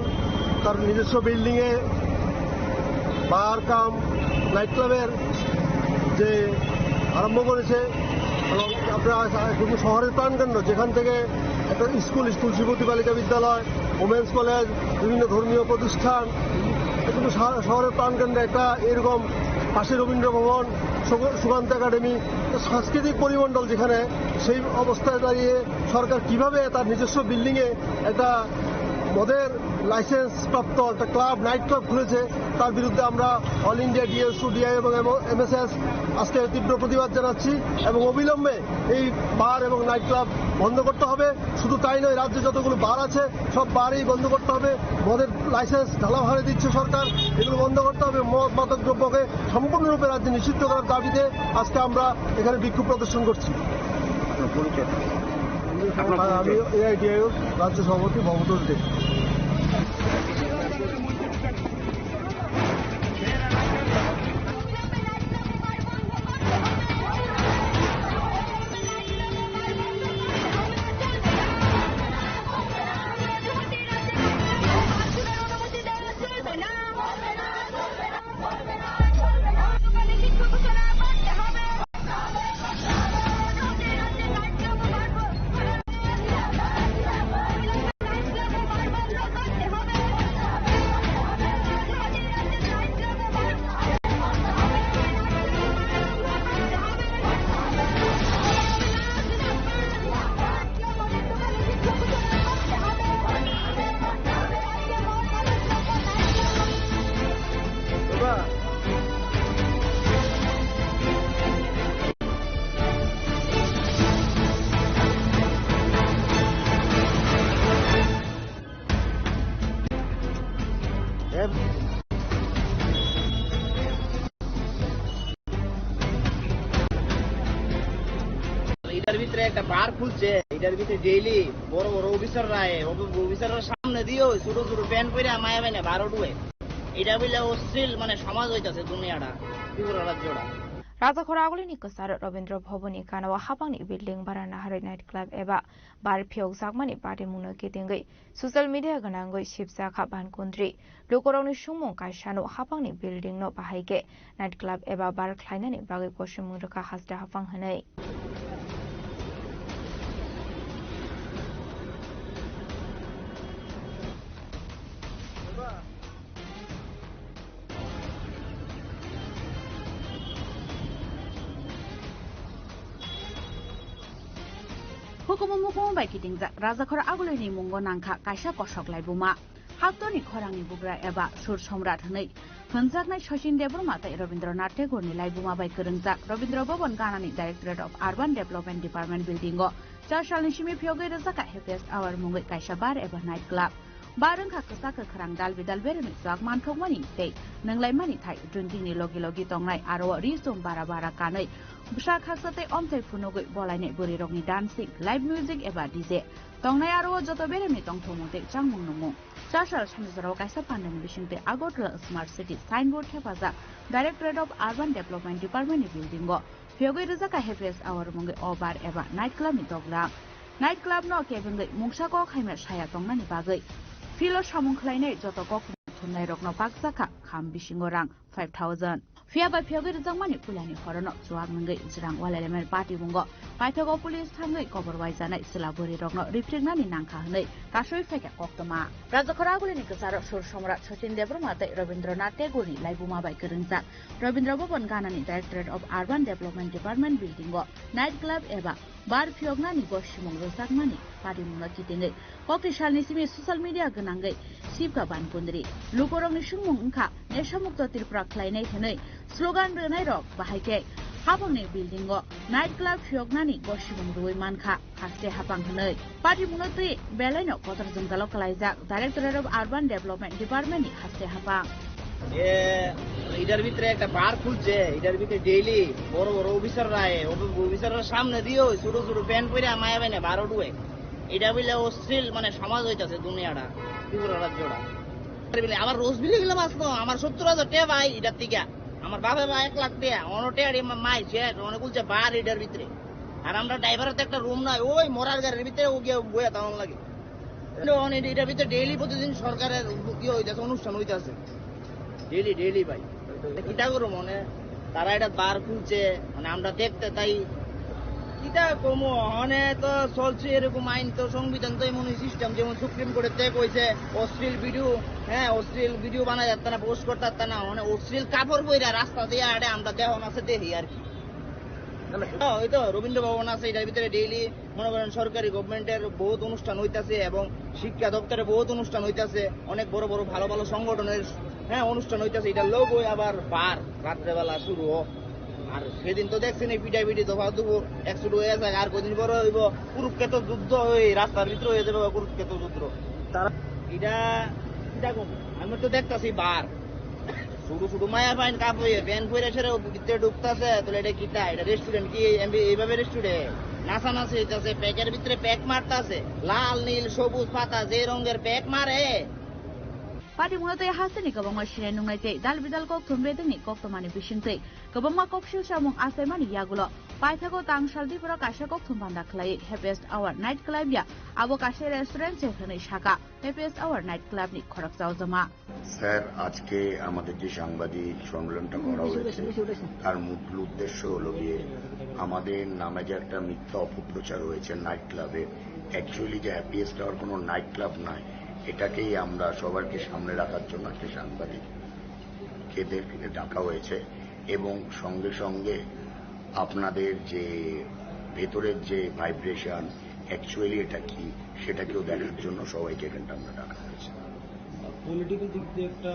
A: তার নিজস্ব বিল্ডিং এ বার কাম নাইট ক্লাবের যে আরম্ভ করেছে এবং আপনারা কিন্তু শহরের প্রাণকেন্দ্র যেখান থেকে একটা স্কুল শ্রীমতী বালিকা বিদ্যালয় ওমেন্স কলেজ বিভিন্ন ধর্মীয় প্রতিষ্ঠান কিন্তু শহরের প্রাণকেন্দ্রে একটা এরকম পাশে রবীন্দ্র ভবন সুকান্ত একাডেমি সাংস্কৃতিক পরিমণ্ডল যেখানে, সেই অবস্থায় দাঁড়িয়ে সরকার কিভাবে তার নিজস্ব বিল্ডিংয়ে একটা মদের লাইসেন্স প্রাপ্ত একটা ক্লাব, নাইট ক্লাব খুলেছে, তার বিরুদ্ধে আমরা অল ইন্ডিয়া ডিএসইউ, ডিআই এবং এমএসএস আজকে তীব্র প্রতিবাদ জানাচ্ছি এবং অবিলম্বে এই বার এবং নাইট ক্লাব বন্ধ করতে হবে। শুধু তাই নয়, রাজ্যে যতগুলো বার আছে সব বারই বন্ধ করতে হবে। মদের লাইসেন্স ঢালাভাবে দিচ্ছে সরকার, এগুলো বন্ধ করতে হবে। মদ মাদক দ্রব্যকে সম্পূর্ণরূপে রাজ্যে নিষিদ্ধ করার দাবিতে আজকে আমরা এখানে বিক্ষোভ প্রদর্শন করছি। আমি এআইডিআই রাজ্য সভাপতি ভবতোষ দে।
B: এটার ভিতরে একটা বার খুলছে, এটার ভিতরে ডেইলি বড় বড় অফিসাররা অফিসাররা সামনে দিয়েও ছোট ছোট প্যান্ট পরে মায়া বাইনে বারো ডুয়ে। এটা বলে অশ্লীল সমাজ হইতাছে দুনিয়াটা, ত্রিপুরা রাজ্যটা।
C: राजाखरा आगोलनि कसार रवीन्द्र भवननि कानावा हापांनि बिल्डिं बाराना हारै नाइट क्लब एबा बार फियक जागमानि पार्टी मुनो केतेंगै सोशल मीडिया गनांगै शिबसाखा बानकुन्द्रि लोकरावनि सुमं कायसानो हापांनि बिल्डिं नो बाहायके नाइट क्लब एबा बार ख्लायनानि बागै पश्चिम मुंडका हासदा हापां हनै
D: Hukumu bai kitingjak Rajakhara agulini mungo nangkha kaisa kosok laibuma Haktoni khorangni bugra eba sur somrat hनै Hunjaknai Sachin Debroma tai Rabindranath Tagore ni laibuma bai kwrwngjak Rabindra Bhavan Ganani Directorate of Urban Development Department building o 4 salni simi phiyogei rwjaka happiest hour mungoi kaisa bar eba night club Barangka kesa kekrang dal bidal bereni swak manthokmani tei nanglaimani thai drinking logi logi tongnai aro rizom bara bara kanai busa khasate omtai phunogoi bolainai borirokni dancing live music eba DJ tongnai aro joto bereni tongthomute changmung nungmung chasal samjaro kaisa pandani bisingte Agartala Smart City signboard hefaza Directorate of Urban Development Department ni building o phiyogei rwjaka happiest hour mungai obar eba night club ni dogla night club no kebengai mungsako khaima saya tongnani bagai Filo samung khlainai joto kok thunai rokno paksaka kham bisingo rang 5000 Fiaba phiyogei rwjakmani pulani horono chuak nungai jirang walelemel party bungo paithago police thangai cover waijanai silaburi rokno refregnani nangkha hnai kasoi feka koktoma Rajakhara agulini kesaro sur somrat Sachin Debroma tai Rabindranath Tagore ni laibuma bai kwrwngjak Rabindra Bhavan Ganani Directorate of Urban Development Department building o night club eba bar phiyognani gosimung rwjakmani party mungna kitingai kokti salni simi social media gwnangai sibka bankundri lukorongni sungmung wngkha neshamukta tripura khlainai thnai slogan rwnai rok bahaike habangni building o night club phiyognani gosimung rwoi mankha haste hapang hnai party mungna tui belaino kotor jungdalo kalaijak Directorate of Urban Development Department ni haste hapang
B: এটার ভিতরে একটা বার খুলছে, এটার ভিতরে ডেইলি বড় বড় অফিসাররা অফিসাররা সামনে দিয়েও ছোট ছোট প্যান্ট পরে মায়া বাইনে বারো ডুয়ে। এটা বলে অশ্লীল সমাজ হইতাছে দুনিয়াটা, ত্রিপুরা রাজ্যটা। আমার রোজ বিলে গেলাম আসতো আমার 70,000 টাকা ভাই এটার থেকে আমার বাবা ভাই 1 লাখ টাকা অনটা মাই শেষ অনেক বলছে বার এটার ভিতরে। আর আমরা ড্রাইভারের তো একটা রুম নাই, ওই মরার গাড়ির ভিতরে ও গিয়ে বইয়া তেমন লাগে। এটার ভিতরে ডেইলি প্রতিদিন সরকারের কি হইতেছে অনুষ্ঠান হইতেছে ডেইলি ভাই কিটা করো তারা এটা বার খুলছে আমরা দেখতে তাই কি কিতা কমো হনে তো চলছে এরকম আইন তো সংবিধান তো এমন সিস্টেম যেমন সুপ্রিম কোর্টের থেকে কইছে অশ্লীল ভিডিও অশ্লীল ভিডিও বানা যাচ্ছে না পোস্ট করতে যাচ্ছে না মানে অশ্লীল কাপড় বইরা রাস্তা দিয়ে আড়ে আমরা দেহন আছে দেখি আর কি ওই তো রবীন্দ্র ভবন আছে এটার ভিতরে ডেইলি মনে করেন সরকারি গভর্নমেন্টের বহুত অনুষ্ঠান হইতাছে এবং শিক্ষা দপ্তরে বহুত অনুষ্ঠান হইতাছে অনেক বড় বড় ভালো ভালো সংগঠনের অনুষ্ঠান হইতাছে এটার লোক ওই আবার বার রাত্রেবেলা শুরু হোক আর সেদিন তো দেখছেন এই পিটাপিটি দফা দুবো একশো হয়ে আছে আর কদিন পরে হইব কুরুক্ষেত্র যুদ্ধ ওই রাস্তার ভিতরে হয়ে যাবে কুরুক্ষেত্র যুদ্ধ তারা এটা আমি তো দেখতাছি বার শুধু শুধু মায়া পাইন কাপড় প্যান পরে সেরে ভিতরে ঢুকতেছে তাহলে এটা কিটা এটা রেস্টুরেন্ট কি এইভাবে রেস্টুরেন্ট নাচানাচি হইতাছে প্যাকের ভিতরে প্যাক মারতাছে লাল নীল সবুজ পাতা যে রঙের প্যাক মারে
D: Pati muna tayo hasani kabang masinay nung naite dalbidal kok tumbe ni kok tumani bisinte kabang makok sil samong asay mani yagulo paitha ko tang saldi pura kasha kok tumbanda klai happiest hour night club ya abo kashe restaurant se khane shaka happiest hour night club ni khorak jaw jama
E: sir আজকে আমাদের যে সাংবাদিক সম্মেলনটা করা হয়েছে তার মূল উদ্দেশ্য হলো গিয়ে আমাদের নামে যে একটা মিথ্যা অপপ্রচার হয়েছে নাইট ক্লাবে অ্যাকচুয়ালি যে হ্যাপিয়েস্ট আওয়ার কোনো নাইট ক্লাব নয় এটাকেই আমরা সবারকে সামনে রাখার জন্য একটা সাংবাদিক খেদেরকে ডাকা হয়েছে এবং সঙ্গে সঙ্গে আপনাদের যে ভেতরের যে ভাইব্রেশন অ্যাকচুয়ালি এটা কি সেটাকেও দেখার জন্য সবাইকে এখানটা আমরা ডাকা হয়েছে
F: পলিটিক্যাল দিক দিয়ে একটা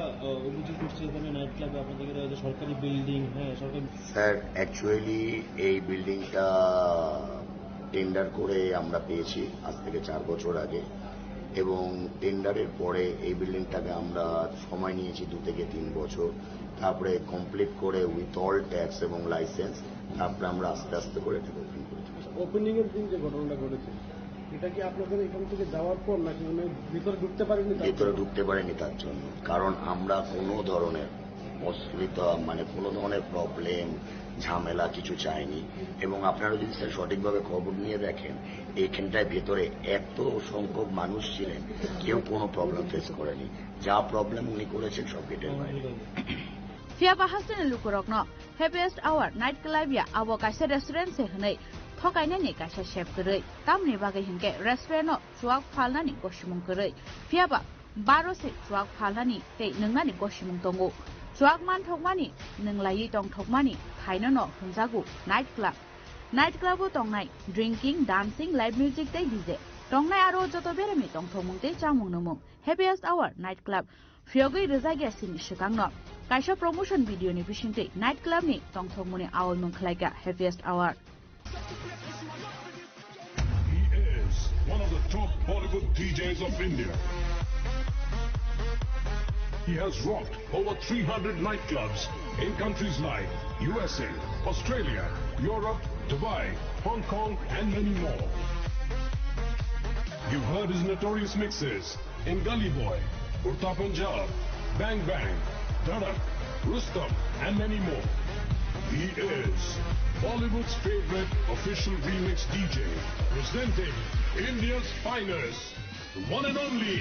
F: অভিযোগ করছে এখানে নাইট ক্লাবে আপনাদের সরকারি বিল্ডিং সরকারি
E: স্যার অ্যাকচুয়ালি এই বিল্ডিংটা টেন্ডার করে আমরা পেয়েছি আজ থেকে 4 বছর আগে এবং টেন্ডারের পরে এই বিল্ডিংটাকে আমরা সময় নিয়েছি 2 থেকে 3 বছর তারপরে কমপ্লিট করে উইথ অল ট্যাক্স এবং লাইসেন্স তারপরে আমরা আস্তে আস্তে করে এটাকে ওপেন করেছি
F: ওপেনিং এর দিন যে ঘটনাটা ঘটেছে এটা কি আপনাদের এখান থেকে যাওয়ার পর নাকি ভিতরে ঢুকতে পারেনি
E: ভিতরে ঢুকতে পারেনি তার জন্য কারণ আমরা কোনো ধরনের অসুবিধা মানে কোনো ধরনের প্রবলেম ঝামেলা কিছু চাইনি এবং আপনারা যদি স্যার সঠিকভাবে খবর নিয়ে দেখেন এইখানটায় ভেতরে এত সংখ্যক মানুষ ছিলেন কেউ কোনো প্রবলেম ফেস করেনি যা প্রবলেম উনি করেছেন সব গেটের বাইরে
D: Fia bahasani lukurokno happiest hour night club ya abo kashe restaurant se hnai thokainani kashe chef grai tamni bagai hinke restaurant no chuak phalnani goshimung grai fia ba 12 se chuak phalnani tei nungnani goshimung tongo chuak man thokmani nunglai tong thokmani thaino no hunjagu night club o tongnai drinking dancing live music tei dj tongnai aro joto beremi tong thokmung tei chamung numung happiest hour night club fiogui rezagi asini shikangno kaisa promotion video ni bisinte night club ni tong thokmuni awol mung khlaiga happiest hour
G: He is one of the top Bollywood DJs of India. He has rocked over 300 nightclubs in countries like USA, Australia, Europe, Dubai, Hong Kong, and many more. You've heard his notorious mixes in Gully Boy, Urta Punjab, Bang Bang, Dhadak, Rustam, and many more. He is Bollywood's favorite official remix DJ, presenting India's finest, the one and only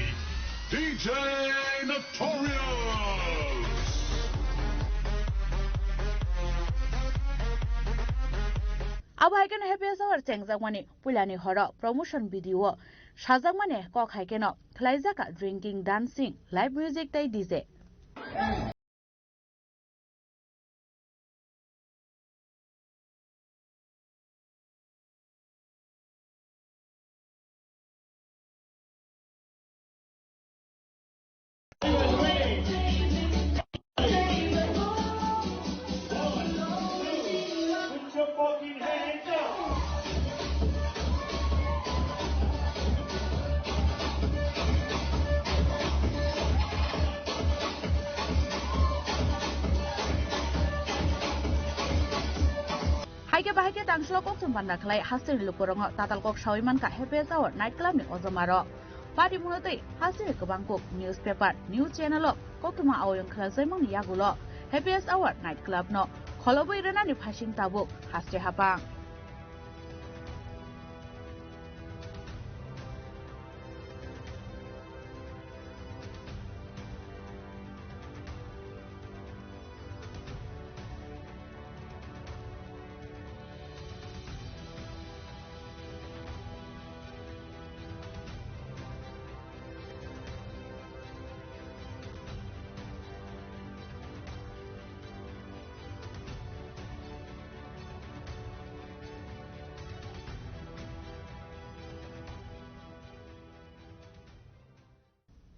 G: DJ Notorious.
D: abo haikeno happiest hour chengjagmani pulani horo promotion video sajagmani kok haikeno khlaijaka drinking dancing live music tei dj Haike tangslo kok tumbanda khlai hasiri lukurongo tatal kok sawiman ka happiest hour night club ni ozomaro pari munotei hasiri kobang kok newspaper news channel kok tuma awoyong khlajaimang yagulo happiest hour night club no kholoboi rena ni phasing tabuk hasre hapang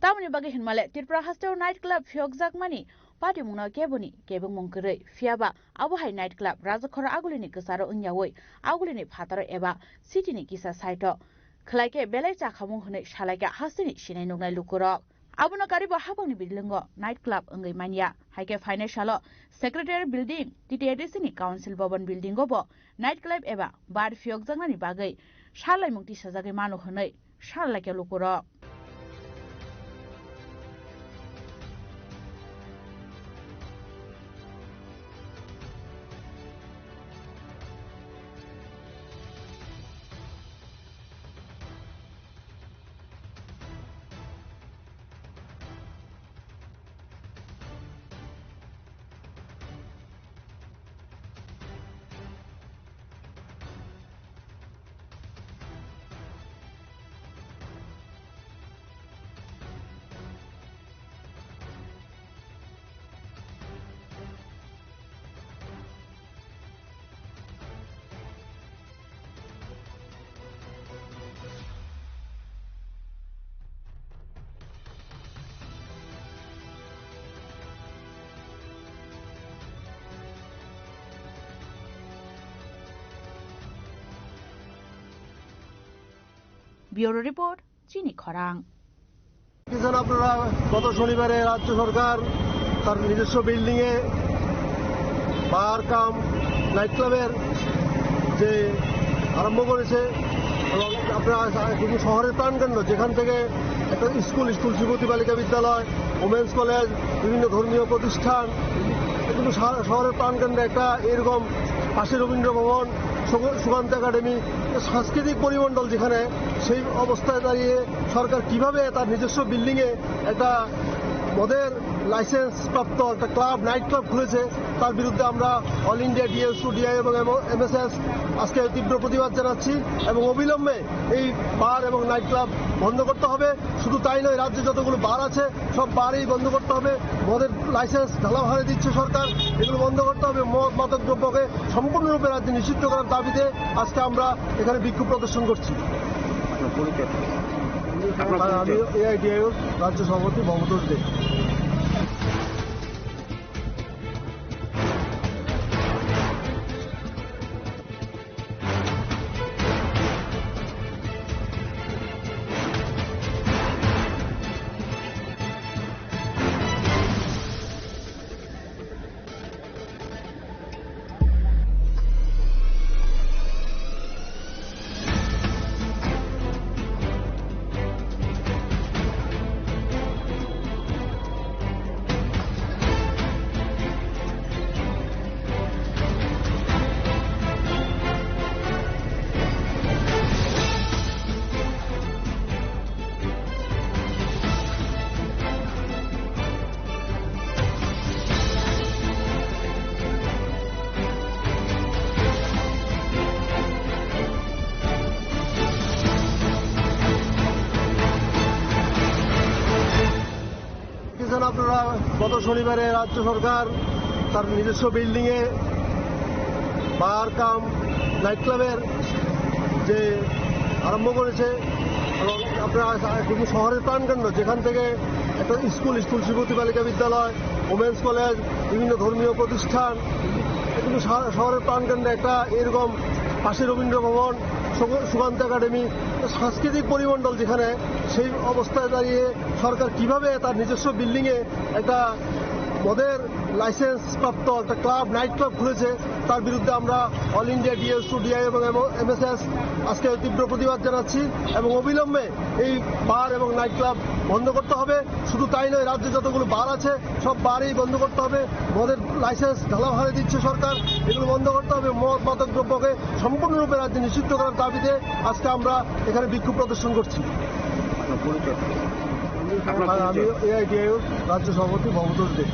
D: Tamani bagi hinmale Tirpura hasteo night club fiokjakmani party mungna keboni kebung mungkere fiaba abuhai night club rajakhora agulini kesaro ungyawoi agulini phataro eba city ni kisa saito khlaike belai chakhamung hune shalaika hastini sinai nugnai lukurok abuna karibo habangni bilingo night club angai mania haike financial secretary building TTADC ni council bhavan building go night club eba bar fiokjakmani bagai shalai mungti sajage manu hunai shalaike lukurok Bureau Report, Chini Khorang.
A: কিষান আপনারা গত শনিবারে রাজ্য সরকার তার নিজস্ব বিল্ডিং এ বার কাম নাইট ক্লাবের যে আরম্ভ করেছে এবং আপনারা কিন্তু শহরের প্রাণকেন্দ্র যেখান থেকে একটা স্কুল শিশুপতি বালিকা বিদ্যালয় ওমেন্স কলেজ বিভিন্ন ধর্মীয় প্রতিষ্ঠান কিন্তু শহরের প্রাণকেন্দ্রে একটা এরকম পাশে রবীন্দ্র ভবন সুকান্ত একাডেমি সাংস্কৃতিক পরিমণ্ডল যেখানে সেই অবস্থায় দাঁড়িয়ে সরকার কিভাবে তার নিজস্ব বিল্ডিং এ একটা মদের লাইসেন্স প্রাপ্ত একটা ক্লাব নাইট ক্লাব খুলেছে তার বিরুদ্ধে আমরা অল ইন্ডিয়া ডিএসইউ ডিআই এবং এমএসএস আজকে তীব্র প্রতিবাদ জানাচ্ছি এবং অবিলম্বে এই বার এবং নাইট ক্লাব বন্ধ করতে হবে শুধু তাই নয় রাজ্যে যতগুলো বার আছে সব বারই বন্ধ করতে হবে মদের লাইসেন্স ঢালাও হারে দিচ্ছে সরকার এগুলো বন্ধ করতে হবে মদ মাদক দ্রব্যকে সম্পূর্ণরূপে রাজ্যে নিষিদ্ধ করার দাবিতে আজকে আমরা এখানে বিক্ষোভ প্রদর্শন করছি আমি এআইডিআইও রাজ্য সভাপতি মমতাজ দে আপনারা গত শনিবারে রাজ্য সরকার তার নিজস্ব বিল্ডিং এ বার কাম নাইট ক্লাবের যে আরম্ভ করেছে এবং আপনারা কিন্তু শহরের প্রাণকেন্দ্র যেখান থেকে একটা স্কুল শিশুপতি বালিকা বিদ্যালয় ওমেন্স কলেজ বিভিন্ন ধর্মীয় প্রতিষ্ঠান কিন্তু শহরের প্রাণকেন্দ্রে একটা এরকম পাশে রবীন্দ্র ভবন সুকান্ত একাডেমি সাংস্কৃতিক পরিমণ্ডল যেখানে সেই অবস্থায় দাঁড়িয়ে সরকার কিভাবে তার নিজস্ব বিল্ডিং এ একটা মদের লাইসেন্স প্রাপ্ত একটা ক্লাব নাইট ক্লাব খুলেছে তার বিরুদ্ধে আমরা অল ইন্ডিয়া ডিএসইউ ডিআই এবং এমএসএস আজকে তীব্র প্রতিবাদ জানাচ্ছি এবং অবিলম্বে এই বার এবং নাইট ক্লাব বন্ধ করতে হবে শুধু তাই নয় রাজ্যে যতগুলো বার আছে সব বারই বন্ধ করতে হবে মদের লাইসেন্স ঢালাও হারে দিচ্ছে সরকার এগুলো বন্ধ করতে হবে মদ মাদক দ্রব্যকে সম্পূর্ণরূপে রাজ্যে নিষিদ্ধ করার দাবিতে আজকে আমরা এখানে বিক্ষোভ প্রদর্শন করছি আমি এআইডিআইও রাজ্য সভাপতি মমতাজ দে